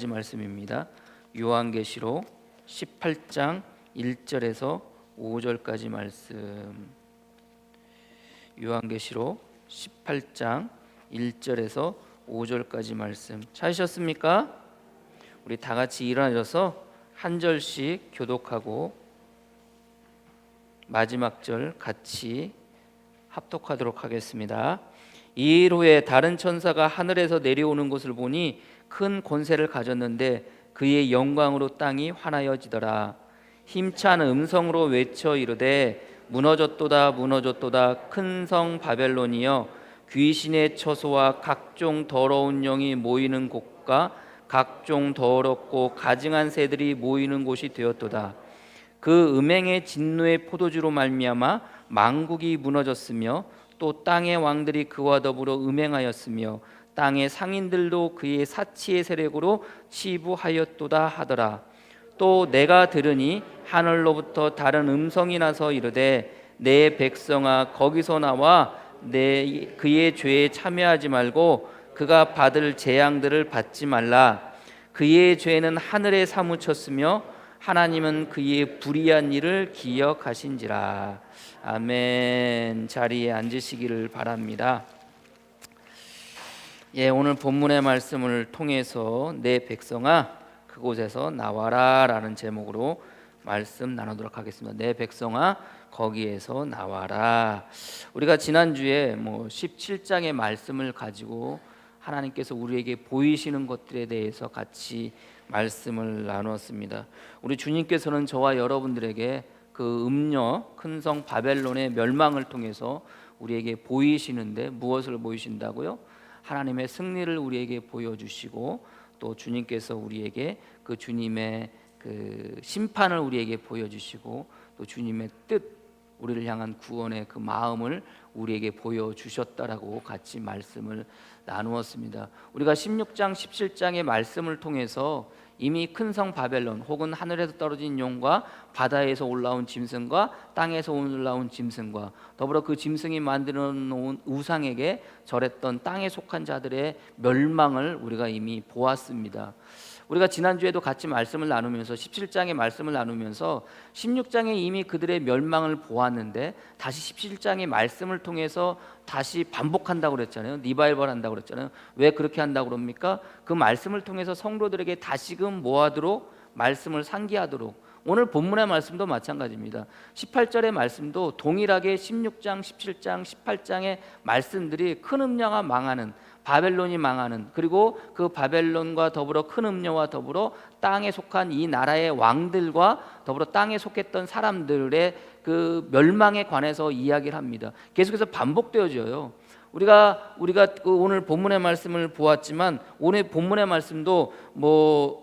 말씀입니다. 요한계시록 18장 1절에서 5절까지 말씀. 요한계시록 18장 1절에서 5절까지 말씀. 찾으셨습니까? 우리 다 같이 일어나셔서 한 절씩 교독하고 마지막 절 같이 합독하도록 하겠습니다. 이 일 후에 다른 천사가 하늘에서 내려오는 것을 보니 큰 권세를 가졌는데 그의 영광으로 땅이 환하여지더라. 힘찬 음성으로 외쳐 이르되 무너졌도다 무너졌도다 큰 성 바벨론이여, 귀신의 처소와 각종 더러운 영이 모이는 곳과 각종 더럽고 가증한 새들이 모이는 곳이 되었도다. 그 음행의 진노의 포도주로 말미암아 만국이 무너졌으며 또 땅의 왕들이 그와 더불어 음행하였으며 땅의 상인들도 그의 사치의 세력으로 치부하였도다 하더라. 또 내가 들으니 하늘로부터 다른 음성이 나서 이르되 내 백성아 거기서 나와 그의 죄에 참여하지 말고 그가 받을 재앙들을 받지 말라. 그의 죄는 하늘에 사무쳤으며 하나님은 그의 불의한 일을 기억하신지라. 아멘. 자리에 앉으시기를 바랍니다. 오늘 본문의 말씀을 통해서 내 백성아 그곳에서 나와라 라는 제목으로 말씀 나누도록 하겠습니다. 내 백성아 거기에서 나와라. 우리가 지난주에 17장의 말씀을 가지고 하나님께서 우리에게 보이시는 것들에 대해서 같이 말씀을 나누었습니다. 우리 주님께서는 저와 여러분들에게 그 음녀 큰 성 바벨론의 멸망을 통해서 우리에게 보이시는데 무엇을 보이신다고요? 하나님의 승리를 우리에게 보여주시고 또 주님께서 우리에게 그 주님의 그 심판을 우리에게 보여주시고 또 주님의 뜻, 우리를 향한 구원의 그 마음을 우리에게 보여주셨다라고 같이 말씀을 나누었습니다. 우리가 16장 17장의 말씀을 통해서 이미 큰 성 바벨론 혹은 하늘에서 떨어진 용과 바다에서 올라온 짐승과 땅에서 올라온 짐승과 더불어 그 짐승이 만들어 놓은 우상에게 절했던 땅에 속한 자들의 멸망을 우리가 이미 보았습니다. 우리가 지난주에도 같이 말씀을 나누면서 17장의 말씀을 나누면서 16장에 이미 그들의 멸망을 보았는데 다시 17장의 말씀을 통해서 다시 반복한다고 그랬잖아요. 리바이벌 한다고 그랬잖아요. 왜 그렇게 한다고 그럽니까? 그 말씀을 통해서 성도들에게 다시금 뭐하도록? 말씀을 상기하도록. 오늘 본문의 말씀도 마찬가지입니다. 18절의 말씀도 동일하게 16장, 17장, 18장의 말씀들이 큰 음녀가 망하는, 바벨론이 망하는, 그리고 그 바벨론과 더불어 큰 음녀와 더불어 땅에 속한 이 나라의 왕들과 더불어 땅에 속했던 사람들의 그 멸망에 관해서 이야기를 합니다. 계속해서 반복되어져요. 우리가 그 오늘 본문의 말씀을 보았지만 오늘 본문의 말씀도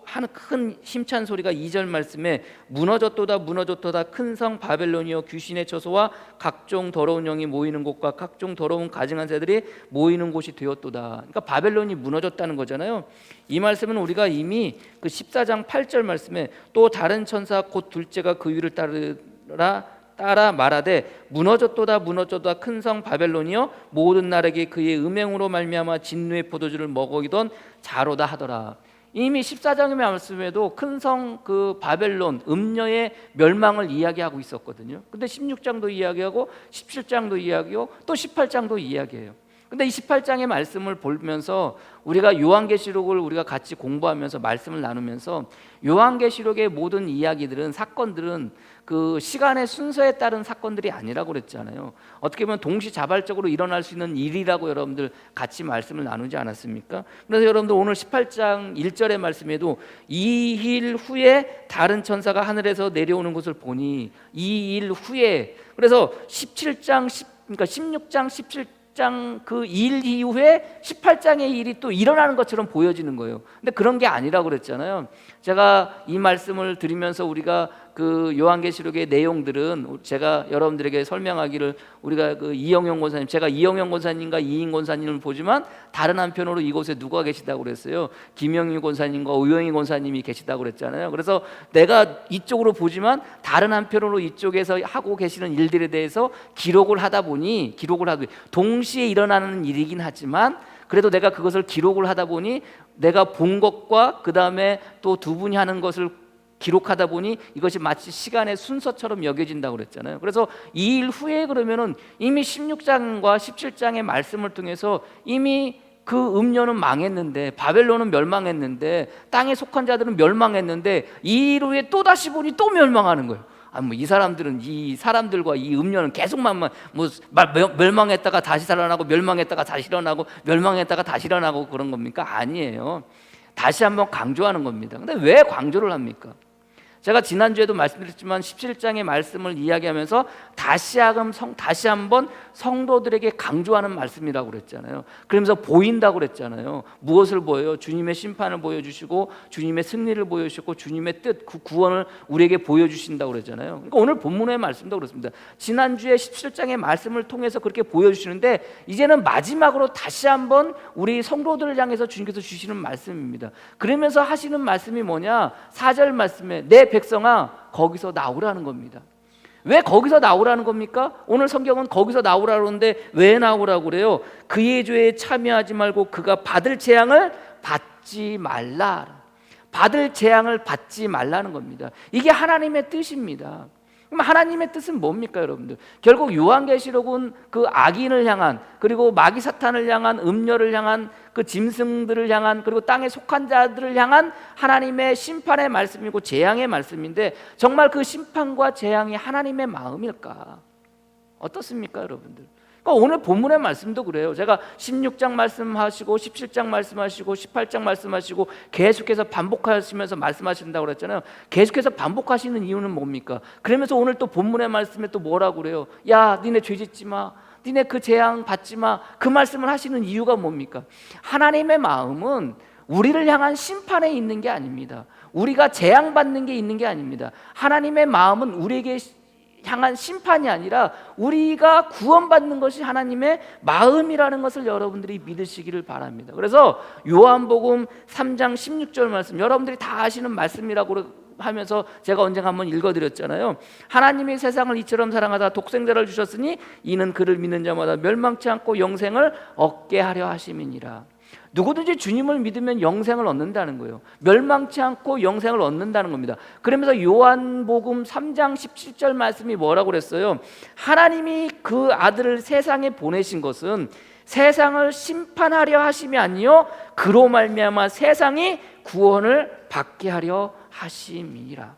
하는 큰 힘찬 소리가 2절 말씀에 무너졌도다 무너졌도다 큰 성 바벨론이여, 귀신의 처소와 각종 더러운 영이 모이는 곳과 각종 더러운 가증한 새들이 모이는 곳이 되었도다. 그러니까 바벨론이 무너졌다는 거잖아요. 이 말씀은 우리가 이미 그 14장 8절 말씀에 또 다른 천사 곧 둘째가 그 위를 따라 말하되 무너졌도다 무너졌도다 큰 성 바벨론이여, 모든 나라에게 그의 음행으로 말미암아 진노의 포도주를 먹이던 자로다 하더라. 이미 14장의 말씀에도 큰 성 그 바벨론 음녀의 멸망을 이야기하고 있었거든요. 근데 16장도 이야기하고 17장도 이야기하고 또 18장도 이야기해요. 근데 이 18장의 말씀을 보면서 우리가 요한계시록을 우리가 같이 공부하면서 말씀을 나누면서 요한계시록의 모든 이야기들은, 사건들은 그 시간의 순서에 따른 사건들이 아니라고 그랬잖아요. 어떻게 보면 동시자발적으로 일어날 수 있는 일이라고 여러분들 같이 말씀을 나누지 않았습니까? 그래서 여러분들 오늘 18장 1절의 말씀에도 이 일 후에 다른 천사가 하늘에서 내려오는 것을 보니, 이 일 후에, 그래서 16장 17장 그 일 이후에 18장의 일이 또 일어나는 것처럼 보여지는 거예요. 근데 그런 게 아니라고 그랬잖아요. 제가 이 말씀을 드리면서 우리가 그 요한계시록의 내용들은 제가 여러분들에게 설명하기를, 우리가 그 이영영 권사님, 제가 이영영 권사님과 이인 권사님을 보지만 다른 한편으로 이곳에 누가 계시다고 그랬어요? 김영희 권사님과 오영희 권사님이 계시다고 그랬잖아요. 그래서 내가 이쪽으로 보지만 다른 한편으로 이쪽에서 하고 계시는 일들에 대해서 기록을 하다 보니 동시에 일어나는 일이긴 하지만 그래도 내가 그것을 기록을 하다 보니 내가 본 것과 그 다음에 또 두 분이 하는 것을 기록하다 보니 이것이 마치 시간의 순서처럼 여겨진다고 그랬잖아요. 그래서 2일 후에 그러면은 이미 16장과 17장의 말씀을 통해서 이미 그 음료는 망했는데, 바벨론은 멸망했는데, 땅에 속한 자들은 멸망했는데 2일 후에 또 다시 보니 또 멸망하는 거예요. 이 사람들은, 이 사람들과 이 음료는 계속 멸망했다가 다시 살아나고, 멸망했다가 다시 일어나고, 멸망했다가 다시 일어나고 그런 겁니까? 아니에요. 다시 한번 강조하는 겁니다. 근데 왜 강조를 합니까? 제가 지난주에도 말씀드렸지만 17장의 말씀을 이야기하면서 다시 한번 성도들에게 강조하는 말씀이라고 그랬잖아요. 그러면서 보인다고 그랬잖아요. 무엇을 보여요? 주님의 심판을 보여주시고, 주님의 승리를 보여주시고, 주님의 뜻, 그 구원을 우리에게 보여주신다고 그랬잖아요. 그러니까 오늘 본문의 말씀도 그렇습니다. 지난주에 17장의 말씀을 통해서 그렇게 보여주시는데, 이제는 마지막으로 다시 한번 우리 성도들을 향해서 주님께서 주시는 말씀입니다. 그러면서 하시는 말씀이 뭐냐? 4절 말씀에 내 백성아 거기서 나오라는 겁니다. 왜 거기서 나오라는 겁니까? 오늘 성경은 거기서 나오라고 그러는데 왜 나오라고 그래요? 그의 죄에 참여하지 말고 그가 받을 재앙을 받지 말라. 받을 재앙을 받지 말라는 겁니다. 이게 하나님의 뜻입니다. 그럼 하나님의 뜻은 뭡니까, 여러분들? 결국 요한계시록은 그 악인을 향한, 그리고 마귀 사탄을 향한, 음녀를 향한, 그 짐승들을 향한, 그리고 땅에 속한 자들을 향한 하나님의 심판의 말씀이고 재앙의 말씀인데, 정말 그 심판과 재앙이 하나님의 마음일까? 어떻습니까, 여러분들? 그러니까 오늘 본문의 말씀도 그래요. 제가 16장 말씀하시고 17장 말씀하시고 18장 말씀하시고 계속해서 반복하시면서 말씀하신다고 그랬잖아요. 계속해서 반복하시는 이유는 뭡니까? 그러면서 오늘 또 본문의 말씀에 또 뭐라고 그래요? 야, 니네 죄 짓지 마, 니네 그 재앙 받지 마. 그 말씀을 하시는 이유가 뭡니까? 하나님의 마음은 우리를 향한 심판에 있는 게 아닙니다. 우리가 재앙 받는 게 있는 게 아닙니다. 하나님의 마음은 우리에게 향한 심판이 아니라 우리가 구원받는 것이 하나님의 마음이라는 것을 여러분들이 믿으시기를 바랍니다. 그래서 요한복음 3장 16절 말씀, 여러분들이 다 아시는 말씀이라고 하면서 제가 언젠가 한번 읽어드렸잖아요. 하나님이 세상을 이처럼 사랑하다 독생자를 주셨으니 이는 그를 믿는 자마다 멸망치 않고 영생을 얻게 하려 하심이니라. 누구든지 주님을 믿으면 영생을 얻는다는 거예요. 멸망치 않고 영생을 얻는다는 겁니다. 그러면서 요한복음 3장 17절 말씀이 뭐라고 그랬어요? 하나님이 그 아들을 세상에 보내신 것은 세상을 심판하려 하심이 아니요 그로 말미암아 세상이 구원을 받게 하려 하심이라.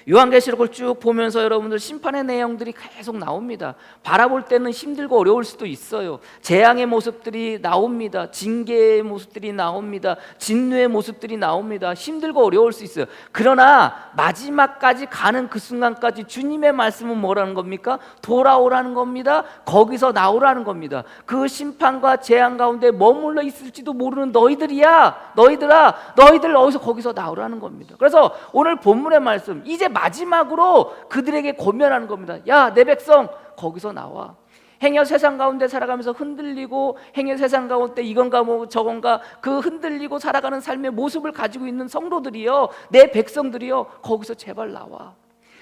요한계시록을 쭉 보면서 여러분들 심판의 내용들이 계속 나옵니다. 바라볼 때는 힘들고 어려울 수도 있어요. 재앙의 모습들이 나옵니다. 징계의 모습들이 나옵니다. 진노의 모습들이 나옵니다. 힘들고 어려울 수 있어요. 그러나 마지막까지 가는 그 순간까지 주님의 말씀은 뭐라는 겁니까? 돌아오라는 겁니다. 거기서 나오라는 겁니다. 그 심판과 재앙 가운데 머물러 있을지도 모르는 너희들이야, 너희들 어디서 거기서 나오라는 겁니다. 그래서 오늘 본문의 말씀, 이제 마지막으로 그들에게 권면하는 겁니다. 야, 내 백성 거기서 나와. 행여 세상 가운데 살아가면서 흔들리고, 행여 세상 가운데 이건가 뭐 저건가 그 흔들리고 살아가는 삶의 모습을 가지고 있는 성도들이요, 내 백성들이요, 거기서 제발 나와.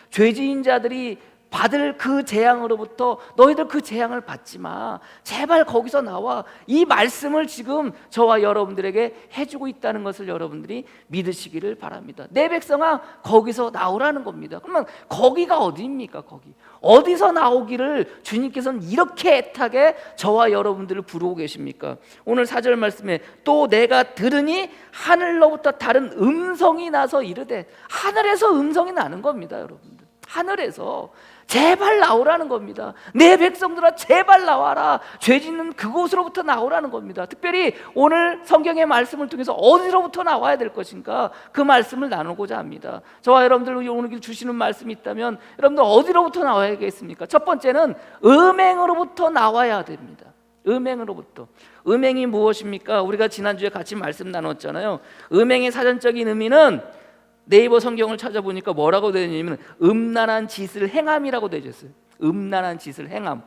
죄지은 자들이 받을 그 재앙으로부터 너희들 그 재앙을 받지 마. 제발 거기서 나와. 이 말씀을 지금 저와 여러분들에게 해주고 있다는 것을 여러분들이 믿으시기를 바랍니다. 내 백성아 거기서 나오라는 겁니다. 그러면 거기가 어디입니까? 거기 어디서 나오기를 주님께서는 이렇게 애타게 저와 여러분들을 부르고 계십니까? 오늘 4절 말씀에 또 내가 들으니 하늘로부터 다른 음성이 나서 이르되, 하늘에서 음성이 나는 겁니다. 여러분들, 하늘에서 제발 나오라는 겁니다. 내 백성들아 제발 나와라. 죄 짓는 그곳으로부터 나오라는 겁니다. 특별히 오늘 성경의 말씀을 통해서 어디로부터 나와야 될 것인가, 그 말씀을 나누고자 합니다. 저와 여러분들 오늘 주시는 말씀이 있다면 여러분들 어디로부터 나와야겠습니까? 첫 번째는 음행으로부터 나와야 됩니다. 음행으로부터. 음행이 무엇입니까? 우리가 지난주에 같이 말씀 나눴잖아요. 음행의 사전적인 의미는 네이버 성경을 찾아보니까 뭐라고 되어 있냐면 음란한 짓을 행함이라고 되어 있어요. 음란한 짓을 행함,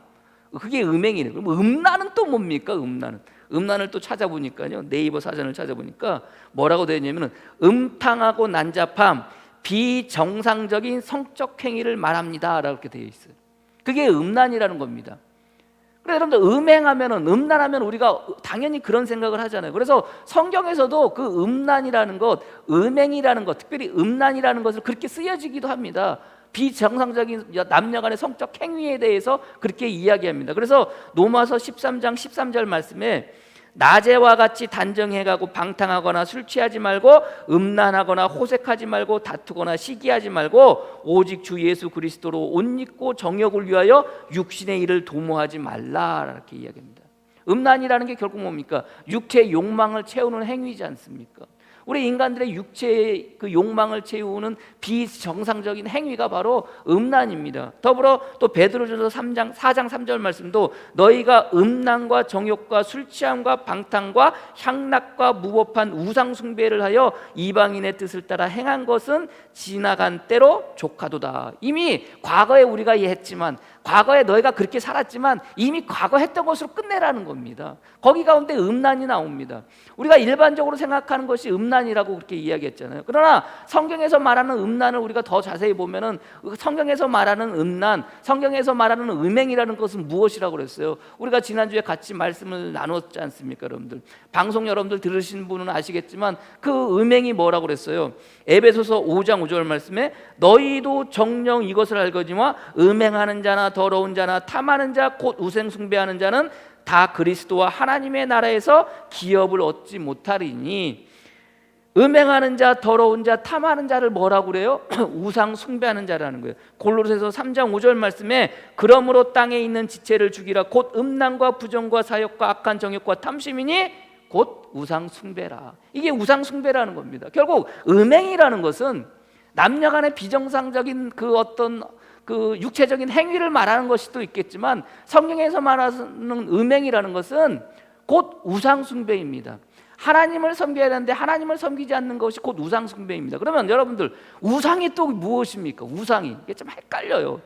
그게 음행이래요. 그럼 음란은 또 뭡니까? 음란을 또 찾아보니까요, 네이버 사전을 찾아보니까 뭐라고 되어 있냐면 음탕하고 난잡함, 비정상적인 성적 행위를 말합니다 라고 되어 있어요. 그게 음란이라는 겁니다. 그래서 여러분들 음행하면은, 음란하면 우리가 당연히 그런 생각을 하잖아요. 그래서 성경에서도 그 음란이라는 것, 음행이라는 것, 특별히 음란이라는 것을 그렇게 쓰여지기도 합니다. 비정상적인 남녀 간의 성적 행위에 대해서 그렇게 이야기합니다. 그래서 로마서 13장 13절 말씀에 낮에와 같이 단정해가고 방탕하거나 술 취하지 말고 음란하거나 호색하지 말고 다투거나 시기하지 말고 오직 주 예수 그리스도로 옷 입고 정욕을 위하여 육신의 일을 도모하지 말라, 이렇게 이야기합니다. 음란이라는 게 결국 뭡니까? 육체의 욕망을 채우는 행위지 않습니까? 우리 인간들의 육체의 그 욕망을 채우는 비정상적인 행위가 바로 음란입니다. 더불어 또 베드로전서 4장 3절 말씀도 너희가 음란과 정욕과 술 취함과 방탕과 향락과 무법한 우상 숭배를 하여 이방인의 뜻을 따라 행한 것은 지나간 때로 족하도다. 이미 과거에 우리가 했지만, 과거에 너희가 그렇게 살았지만 이미 과거 했던 것으로 끝내라는 겁니다. 거기 가운데 음란이 나옵니다. 우리가 일반적으로 생각하는 것이 음란이라고 그렇게 이야기했잖아요. 그러나 성경에서 말하는 음란을 우리가 더 자세히 보면은 성경에서 말하는 음란, 성경에서 말하는 음행이라는 것은 무엇이라고 그랬어요? 우리가 지난주에 같이 말씀을 나눴지 않습니까, 여러분들? 방송 여러분들 들으신 분은 아시겠지만 그 음행이 뭐라고 그랬어요? 에베소서 5장 5절 말씀에 너희도 정녕 이것을 알거니와 음행하는 자나 더러운 자나 탐하는 자 곧 우상 숭배하는 자는 다 그리스도와 하나님의 나라에서 기업을 얻지 못하리니. 음행하는 자, 더러운 자, 탐하는 자를 뭐라고 그래요? 우상 숭배하는 자라는 거예요. 골로새서 3장 5절 말씀에 그러므로 땅에 있는 지체를 죽이라 곧 음란과 부정과 사욕과 악한 정욕과 탐심이니 곧 우상 숭배라. 이게 우상 숭배라는 겁니다. 결국 음행이라는 것은 남녀 간의 비정상적인 그 어떤 그 육체적인 행위를 말하는 것이 또 있겠지만 성경에서 말하는 음행이라는 것은 곧 우상 숭배입니다. 하나님을 섬겨야 하는데 하나님을 섬기지 않는 것이 곧 우상 숭배입니다. 그러면 여러분들 우상이 또 무엇입니까? 우상이 이게 좀 헷갈려요.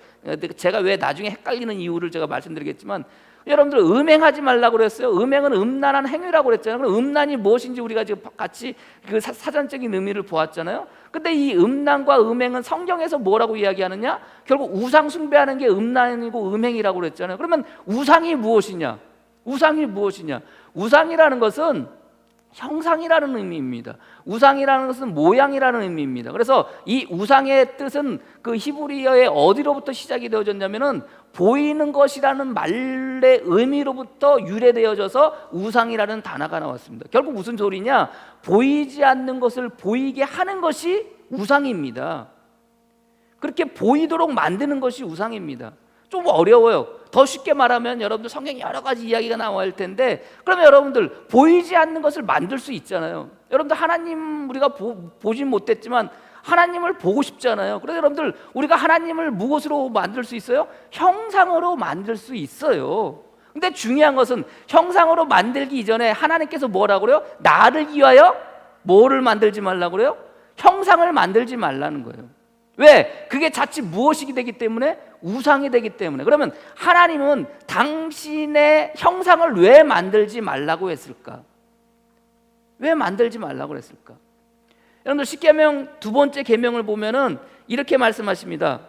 제가 왜 나중에 헷갈리는 이유를 제가 말씀드리겠지만 여러분들 음행하지 말라고 그랬어요. 음행은 음란한 행위라고 그랬잖아요. 그럼 음란이 무엇인지 우리가 지금 같이 그 사전적인 의미를 보았잖아요. 근데 이 음란과 음행은 성경에서 뭐라고 이야기하느냐? 결국 우상 숭배하는 게 음란이고 음행이라고 그랬잖아요. 그러면 우상이 무엇이냐? 우상이 무엇이냐? 우상이라는 것은 형상이라는 의미입니다. 우상이라는 것은 모양이라는 의미입니다. 그래서 이 우상의 뜻은 그 히브리어의 어디로부터 시작이 되어졌냐면은 보이는 것이라는 말의 의미로부터 유래되어져서 우상이라는 단어가 나왔습니다. 결국 무슨 소리냐? 보이지 않는 것을 보이게 하는 것이 우상입니다. 그렇게 보이도록 만드는 것이 우상입니다. 좀 어려워요. 더 쉽게 말하면 여러분들 성경에 여러 가지 이야기가 나와 있을 텐데 그러면 여러분들 보이지 않는 것을 만들 수 있잖아요. 여러분들 하나님 우리가 보진 못했지만 하나님을 보고 싶잖아요. 그래서 여러분들 우리가 하나님을 무엇으로 만들 수 있어요? 형상으로 만들 수 있어요. 근데 중요한 것은 형상으로 만들기 이전에 하나님께서 뭐라고 그래요? 나를 위하여 뭐를 만들지 말라고 그래요? 형상을 만들지 말라는 거예요. 왜? 그게 자칫 무엇이기 되기 때문에? 우상이 되기 때문에. 그러면 하나님은 당신의 형상을 왜 만들지 말라고 했을까? 왜 만들지 말라고 했을까? 여러분들 십계명 두 번째 계명을 보면은 이렇게 말씀하십니다.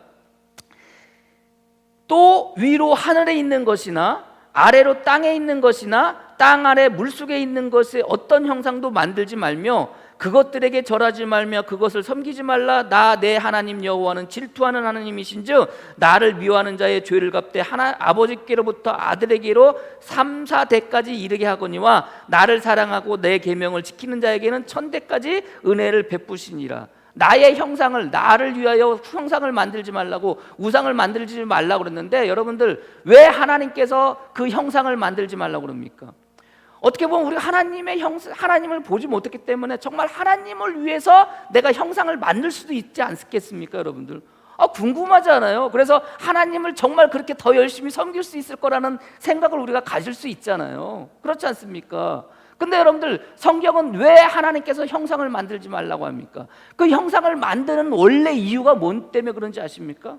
또 위로 하늘에 있는 것이나 아래로 땅에 있는 것이나 땅 아래 물속에 있는 것의 어떤 형상도 만들지 말며 그것들에게 절하지 말며 그것을 섬기지 말라. 나 내 하나님 여호와는 질투하는 하나님이신즉 나를 미워하는 자의 죄를 갚되 아버지께로부터 아들에게로 3, 4대까지 이르게 하거니와 나를 사랑하고 내 계명을 지키는 자에게는 1000대까지 은혜를 베푸시니라. 나의 형상을, 나를 위하여 형상을 만들지 말라고, 우상을 만들지 말라고 그랬는데 여러분들 왜 하나님께서 그 형상을 만들지 말라고 그럽니까? 어떻게 보면 우리가 하나님을 보지 못했기 때문에 정말 하나님을 위해서 내가 형상을 만들 수도 있지 않겠습니까, 여러분들? 궁금하잖아요. 그래서 하나님을 정말 그렇게 더 열심히 섬길 수 있을 거라는 생각을 우리가 가질 수 있잖아요. 그렇지 않습니까? 근데 여러분들 성경은 왜 하나님께서 형상을 만들지 말라고 합니까? 그 형상을 만드는 원래 이유가 뭔 때문에 그런지 아십니까?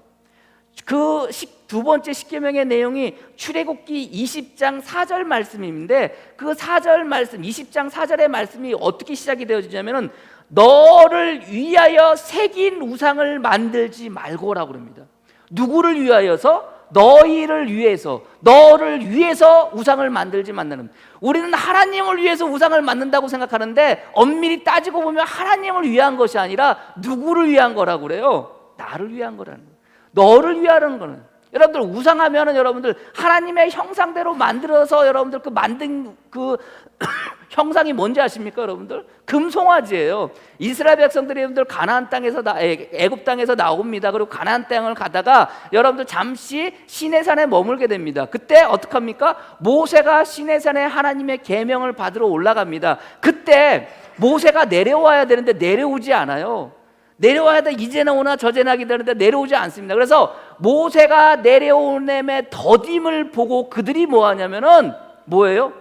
그 두 번째 십계명의 내용이 출애굽기 20장 4절 말씀인데 그 4절 말씀, 20장 4절의 말씀이 어떻게 시작이 되어지냐면은 너를 위하여 새긴 우상을 만들지 말고라고 합니다. 누구를 위하여서? 너희를 위해서, 너를 위해서 우상을 만들지 만드는. 우리는 하나님을 위해서 우상을 만든다고 생각하는데 엄밀히 따지고 보면 하나님을 위한 것이 아니라 누구를 위한 거라고 그래요? 나를 위한 거라는 거예요. 너를 위하는 거는, 여러분들 우상하면은 여러분들 하나님의 형상대로 만들어서 여러분들 그 만든 그 형상이 뭔지 아십니까? 여러분들 금송아지예요. 이스라엘 백성들이 여러분들 가나안 땅에서 애굽 땅에서 나옵니다. 그리고 가나안 땅을 가다가 여러분들 잠시 시내산에 머물게 됩니다. 그때 어떡합니까? 모세가 시내산에 하나님의 계명을 받으러 올라갑니다. 그때 모세가 내려와야 되는데 내려오지 않아요. 내려와야 돼. 이제는 오나 저제나 하게 되는데 내려오지 않습니다. 그래서 모세가 내려오nem의 더딤을 보고 그들이 뭐 하냐면은 뭐예요?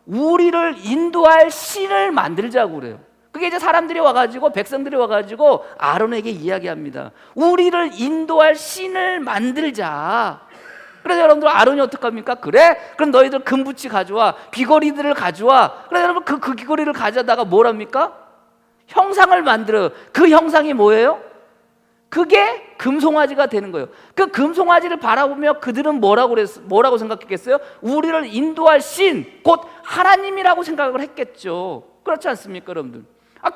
우리를 인도할 신을 만들자고 그래요. 그게 이제 사람들이 와가지고 백성들이 와가지고 아론에게 이야기합니다. 우리를 인도할 신을 만들자. 그래서 여러분들 아론이 어떡합니까? 그래? 그럼 너희들 금붙이 가져와, 귀걸이들을 가져와. 그래서 여러분 그 귀걸이를 가져다가 뭘 합니까? 형상을 만들어요. 그 형상이 뭐예요? 그게 금송아지가 되는 거예요. 그 금송아지를 바라보며 그들은 뭐라고 생각했겠어요? 우리를 인도할 신, 곧 하나님이라고 생각을 했겠죠. 그렇지 않습니까, 여러분들?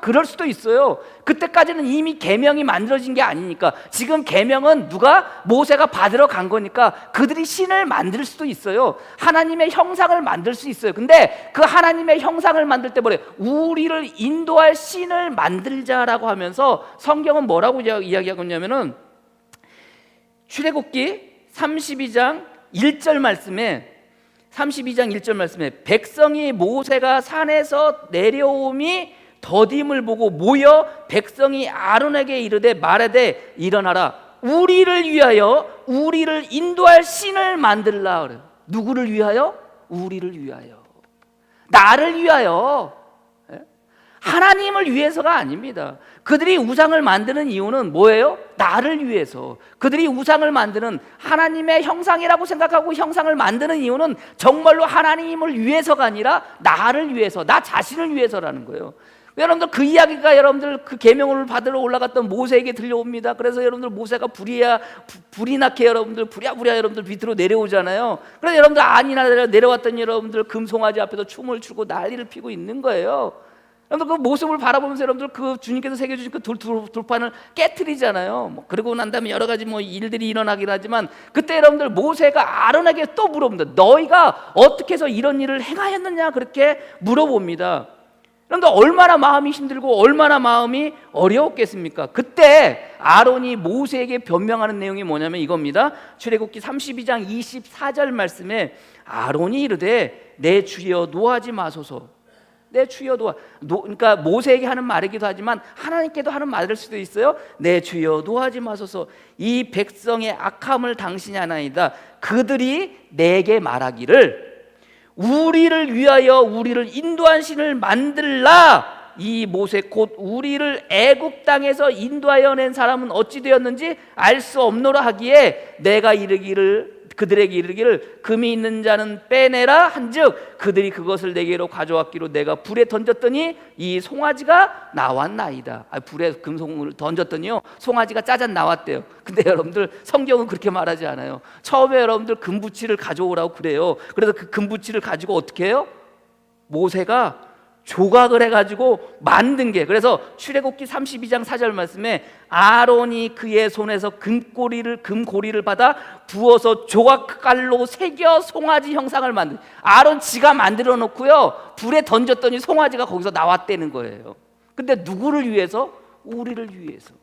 그럴 수도 있어요. 그때까지는 이미 계명이 만들어진 게 아니니까. 지금 계명은 누가? 모세가 받으러 간 거니까 그들이 신을 만들 수도 있어요. 하나님의 형상을 만들 수 있어요. 근데 그 하나님의 형상을 만들 때 뭐래? 우리를 인도할 신을 만들자라고 하면서 성경은 뭐라고 이야기하고 있냐면은 출애굽기 32장 1절 말씀에 백성이 모세가 산에서 내려옴이 더딤을 보고 모여 백성이 아론에게 이르되 말하되 일어나라, 우리를 위하여 우리를 인도할 신을 만들라 그래요. 누구를 위하여? 우리를 위하여, 나를 위하여. 하나님을 위해서가 아닙니다. 그들이 우상을 만드는 이유는 뭐예요? 나를 위해서. 그들이 우상을 만드는, 하나님의 형상이라고 생각하고 형상을 만드는 이유는 정말로 하나님을 위해서가 아니라 나를 위해서, 나 자신을 위해서라는 거예요. 여러분들 그 이야기가 여러분들 그 계명을 받으러 올라갔던 모세에게 들려옵니다. 그래서 여러분들 모세가 불이 나게 여러분들 부랴부랴 여러분들 밑으로 내려오잖아요. 그래서 여러분들 아니나 내려왔더니 여러분들 금송아지 앞에서 춤을 추고 난리를 피고 있는 거예요. 여러분들 그 모습을 바라보면서 여러분들 그 주님께서 새겨주신 그 돌판을 깨트리잖아요. 그러고 난 다음에 여러 가지 일들이 일어나긴 하지만 그때 여러분들 모세가 아론에게 또 물어봅니다. 너희가 어떻게 해서 이런 일을 행하였느냐 그렇게 물어봅니다. 그런데 얼마나 마음이 힘들고 얼마나 마음이 어려웠겠습니까? 그때 아론이 모세에게 변명하는 내용이 뭐냐면 이겁니다. 출애굽기 32장 24절 말씀에 아론이 이르되 내 주여 노하지 마소서. 내 주여 그러니까 모세에게 하는 말이기도 하지만 하나님께도 하는 말일 수도 있어요. 내 주여 노하지 마소서. 이 백성의 악함을 당신이 아나이다. 그들이 내게 말하기를 우리를 위하여 우리를 인도한 신을 만들라. 이 모세 곧 우리를 애굽 땅에서 인도하여 낸 사람은 어찌 되었는지 알 수 없노라 하기에 내가 그들에게 이르기를 금이 있는 자는 빼내라 한즉 그들이 그것을 내게로 가져왔기로 내가 불에 던졌더니 이 송아지가 나왔나이다. 불에 금송을 던졌더니요 송아지가 짜잔 나왔대요. 근데 여러분들 성경은 그렇게 말하지 않아요. 처음에 여러분들 금붙이를 가져오라고 그래요. 그래서 그 금붙이를 가지고 어떻게 해요? 모세가 조각을 해가지고 만든 게, 그래서 출애굽기 32장 4절 말씀에 아론이 그의 손에서 금고리를 받아 부어서 조각깔로 새겨 송아지 형상을 만든, 아론 지가 만들어 놓고요 불에 던졌더니 송아지가 거기서 나왔다는 거예요. 근데 누구를 위해서? 우리를 위해서.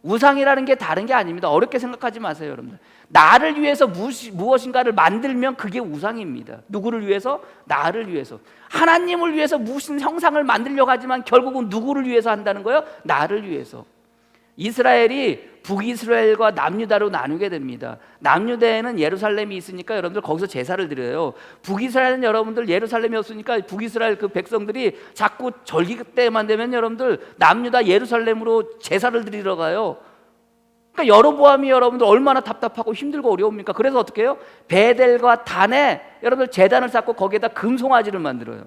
우상이라는 게 다른 게 아닙니다. 어렵게 생각하지 마세요, 여러분들. 나를 위해서 무엇인가를 만들면 그게 우상입니다. 누구를 위해서? 나를 위해서. 하나님을 위해서 무슨 형상을 만들려고 하지만 결국은 누구를 위해서 한다는 거예요? 나를 위해서. 이스라엘이 북이스라엘과 남유다로 나누게 됩니다. 남유다에는 예루살렘이 있으니까 여러분들 거기서 제사를 드려요. 북이스라엘은 여러분들 예루살렘이 없으니까 북이스라엘 그 백성들이 자꾸 절기 때만 되면 여러분들 남유다 예루살렘으로 제사를 드리러 가요. 그러니까 여로보암이 여러분들 얼마나 답답하고 힘들고 어려웁니까? 그래서 어떻게 해요? 베델과 단에 여러분들 제단을 쌓고 거기에다 금송아지를 만들어요.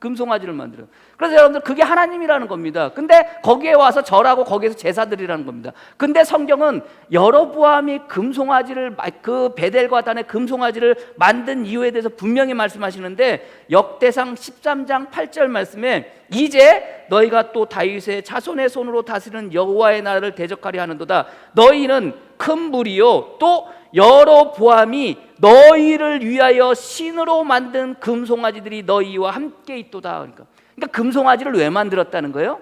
금송아지를 만들어요. 그래서 여러분들 그게 하나님이라는 겁니다. 근데 거기에 와서 절하고 거기에서 제사드리라는 겁니다. 근데 성경은 여로보암이 금송아지를, 그 베델과 단의 금송아지를 만든 이유에 대해서 분명히 말씀하시는데, 역대상 13장 8절 말씀에 이제 너희가 또 다윗의 자손의 손으로 다스리는 여호와의 나라를 대적하려 하는도다. 너희는 큰 무리요 또 여로보암이 너희를 위하여 신으로 만든 금송아지들이 너희와 함께 있도다. 그러니까 금송아지를 왜 만들었다는 거예요?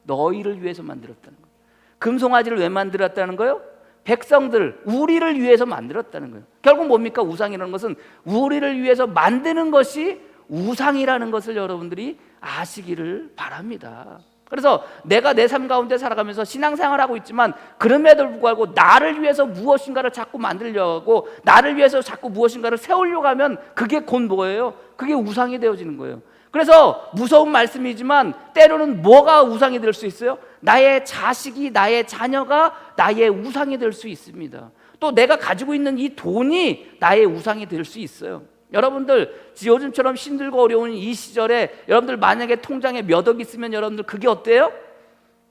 너희를 위해서 만들었다는 거예요. 금송아지를 왜 만들었다는 거예요? 백성들, 우리를 위해서 만들었다는 거예요. 결국 뭡니까? 우상이라는 것은 우리를 위해서 만드는 것이 우상이라는 것을 여러분들이 아시기를 바랍니다. 그래서 내가 내 삶 가운데 살아가면서 신앙생활하고 있지만 그럼에도 불구하고 나를 위해서 무엇인가를 자꾸 만들려고 하고 나를 위해서 자꾸 무엇인가를 세우려고 하면 그게 곧 뭐예요? 그게 우상이 되어지는 거예요. 그래서 무서운 말씀이지만 때로는 뭐가 우상이 될 수 있어요? 나의 자식이, 나의 자녀가 나의 우상이 될 수 있습니다. 또 내가 가지고 있는 이 돈이 나의 우상이 될 수 있어요. 여러분들 요즘처럼 힘들고 어려운 이 시절에 여러분들 만약에 통장에 몇 억 있으면 여러분들 그게 어때요?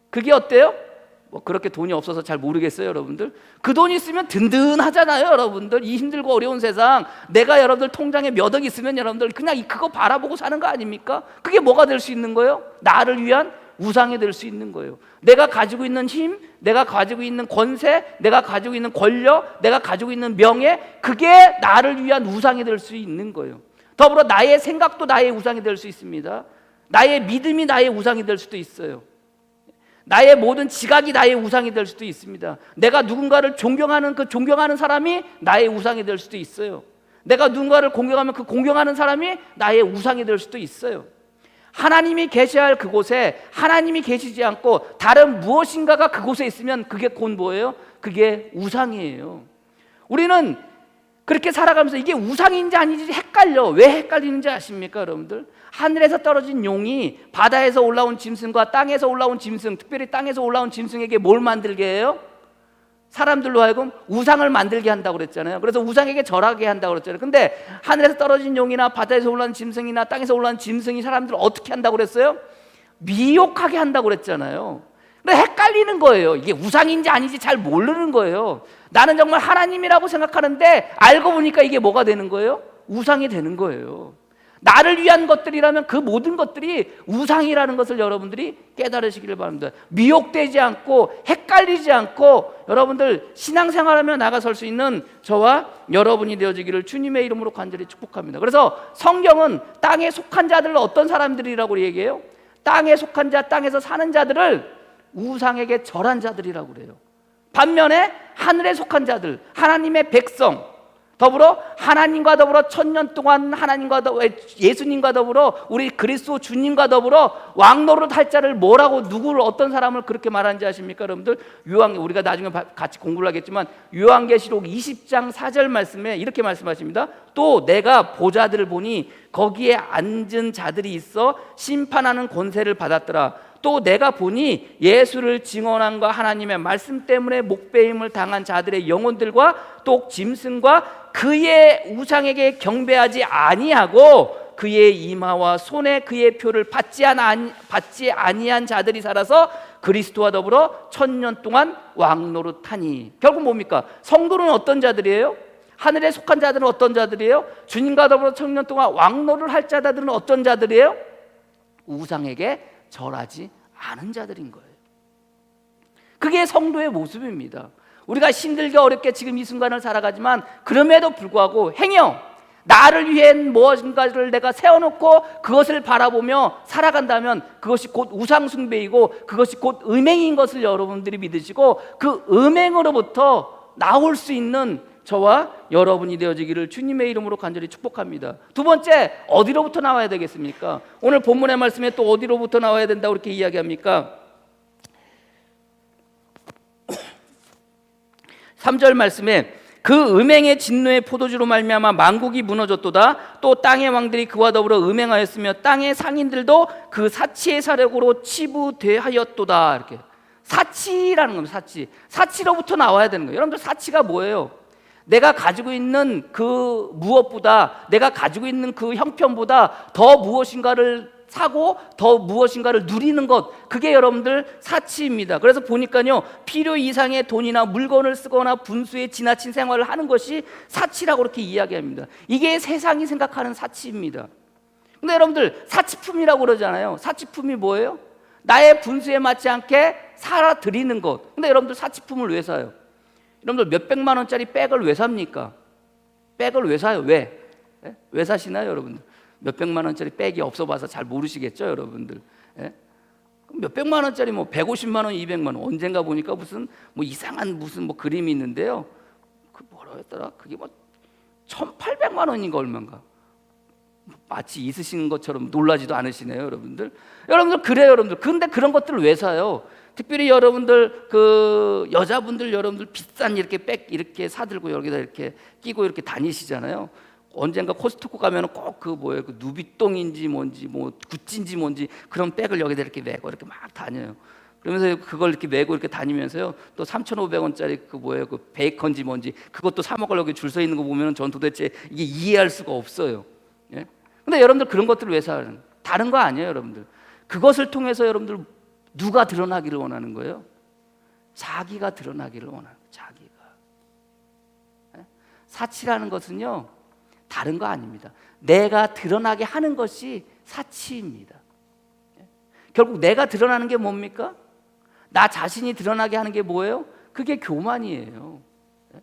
그게 어때요? 뭐 그렇게 돈이 없어서 잘 모르겠어요 여러분들. 그 돈이 있으면 든든하잖아요 여러분들. 이 힘들고 어려운 세상 내가 여러분들 통장에 몇 억 있으면 여러분들 그냥 그거 바라보고 사는 거 아닙니까? 그게 뭐가 될 수 있는 거예요? 나를 위한 우상이 될 수 있는 거예요. 내가 가지고 있는 힘, 내가 가지고 있는 권세, 내가 가지고 있는 권력, 내가 가지고 있는 명예, 그게 나를 위한 우상이 될 수 있는 거예요. 더불어 나의 생각도 나의 우상이 될 수 있습니다. 나의 믿음이 나의 우상이 될 수도 있어요. 나의 모든 지각이 나의 우상이 될 수도 있습니다. 내가 누군가를 존경하는 그 존경하는 사람이 나의 우상이 될 수도 있어요. 내가 누군가를 공경하면 그 공경하는 사람이 나의 우상이 될 수도 있어요. 하나님이 계셔야 할 그곳에 하나님이 계시지 않고 다른 무엇인가가 그곳에 있으면 그게 곧 뭐예요? 그게 우상이에요. 우리는 그렇게 살아가면서 이게 우상인지 아닌지 헷갈려. 왜 헷갈리는지 아십니까 여러분들? 하늘에서 떨어진 용이 바다에서 올라온 짐승과 땅에서 올라온 짐승, 특별히 땅에서 올라온 짐승에게 뭘 만들게 해요? 사람들로 하여금 우상을 만들게 한다고 그랬잖아요. 그래서 우상에게 절하게 한다고 그랬잖아요. 근데 하늘에서 떨어진 용이나 바다에서 올라온 짐승이나 땅에서 올라온 짐승이 사람들을 어떻게 한다고 그랬어요? 미혹하게 한다고 그랬잖아요. 근데 헷갈리는 거예요. 이게 우상인지 아닌지 잘 모르는 거예요. 나는 정말 하나님이라고 생각하는데 알고 보니까 이게 뭐가 되는 거예요? 우상이 되는 거예요. 나를 위한 것들이라면 그 모든 것들이 우상이라는 것을 여러분들이 깨달으시기를 바랍니다. 미혹되지 않고 헷갈리지 않고 여러분들 신앙생활하며 나가설 수 있는 저와 여러분이 되어지기를 주님의 이름으로 간절히 축복합니다. 그래서 성경은 땅에 속한 자들을 어떤 사람들이라고 얘기해요? 땅에 속한 자, 땅에서 사는 자들을 우상에게 절한 자들이라고 그래요. 반면에 하늘에 속한 자들, 하나님의 백성, 더불어 하나님과 더불어 1000년 동안 하나님과 더불어 예수님과 더불어 우리 그리스도 주님과 더불어 왕노릇 할 자를 뭐라고 누구를 어떤 사람을 그렇게 말하는지 아십니까 여러분들? 우리가 나중에 같이 공부를 하겠지만 요한계시록 20장 4절 말씀에 이렇게 말씀하십니다. 또 내가 보좌들을 보니 거기에 앉은 자들이 있어 심판하는 권세를 받았더라. 또 내가 보니 예수를 증언함과 하나님의 말씀 때문에 목배임을 당한 자들의 영혼들과 또 짐승과 그의 우상에게 경배하지 아니하고 그의 이마와 손에 그의 표를 받지 아니한 자들이 살아서 그리스도와 더불어 1000년 동안 왕노릇하니. 결국 뭡니까? 성도는 어떤 자들이에요? 하늘에 속한 자들은 어떤 자들이에요? 주님과 더불어 1000년 동안 왕노를 할 자들은 어떤 자들이에요? 우상에게 절하지 않은 자들인 거예요. 그게 성도의 모습입니다. 우리가 힘들게 어렵게 지금 이 순간을 살아가지만 그럼에도 불구하고 행여 나를 위해 무엇인가를 내가 세워놓고 그것을 바라보며 살아간다면 그것이 곧 우상숭배이고 그것이 곧 음행인 것을 여러분들이 믿으시고 그 음행으로부터 나올 수 있는 저와 여러분이 되어지기를 주님의 이름으로 간절히 축복합니다. 두 번째, 어디로부터 나와야 되겠습니까? 오늘 본문의 말씀에 또 어디로부터 나와야 된다고 이렇게 이야기합니까? 3절 말씀에 그 음행의 진노의 포도주로 말미암아 만국이 무너졌도다. 또 땅의 왕들이 그와 더불어 음행하였으며 땅의 상인들도 그 사치의 사력으로 치부되하였도다. 이렇게 사치라는 겁니다. 사치로부터 나와야 되는 거예요. 여러분들 사치가 뭐예요? 내가 가지고 있는 그 무엇보다, 내가 가지고 있는 그 형편보다 더 무엇인가를 사고 더 무엇인가를 누리는 것, 그게 여러분들 사치입니다. 그래서 보니까요, 필요 이상의 돈이나 물건을 쓰거나 분수에 지나친 생활을 하는 것이 사치라고 그렇게 이야기합니다. 이게 세상이 생각하는 사치입니다. 근데 여러분들 사치품이라고 그러잖아요. 사치품이 뭐예요? 나의 분수에 맞지 않게 살아드리는 것. 근데 여러분들 사치품을 왜 사요? 여러분들 몇백만 원짜리 백을 왜 삽니까? 백을 왜 사요? 왜? 왜 사시나요, 여러분들? 몇백만 원짜리 백이 없어 봐서 잘 모르시겠죠, 여러분들? 몇백만 원짜리 뭐 150만 원, 200만 원, 언젠가 보니까 무슨 뭐 이상한 무슨 뭐 그림이 있는데요. 그 뭐라 했더라? 그게 뭐 1,800만 원인가 얼마인가? 마치 있으신 것처럼 놀라지도 않으시네요, 여러분들. 여러분들 그래요, 여러분들. 근데 그런 것들을 왜 사요? 특별히 여러분들 그 여자분들 여러분들 비싼 이렇게 백 이렇게 사들고 여기다 이렇게 끼고 이렇게 다니시잖아요. 언젠가 코스트코 가면은 꼭 그 뭐예요, 그 누비똥인지 뭔지 뭐 구찌인지 뭔지 그런 백을 여기다 이렇게 메고 이렇게 막 다녀요. 그러면서 그걸 이렇게 메고 이렇게 다니면서요, 또 3,500원짜리 그 뭐예요, 그 베이컨지 뭔지 그것도 사 먹으려고 줄 서 있는 거 보면은 전 도대체 이게 이해할 수가 없어요. 예? 근데 여러분들 그런 것들을 왜 사는? 다른 거 아니에요, 여러분들. 그것을 통해서 여러분들 누가 드러나기를 원하는 거예요? 자기가 드러나기를 원하는 거예요. 자기가. 예? 사치라는 것은요, 다른 거 아닙니다. 내가 드러나게 하는 것이 사치입니다. 예? 결국 내가 드러나는 게 뭡니까? 나 자신이 드러나게 하는 게 뭐예요? 그게 교만이에요. 예?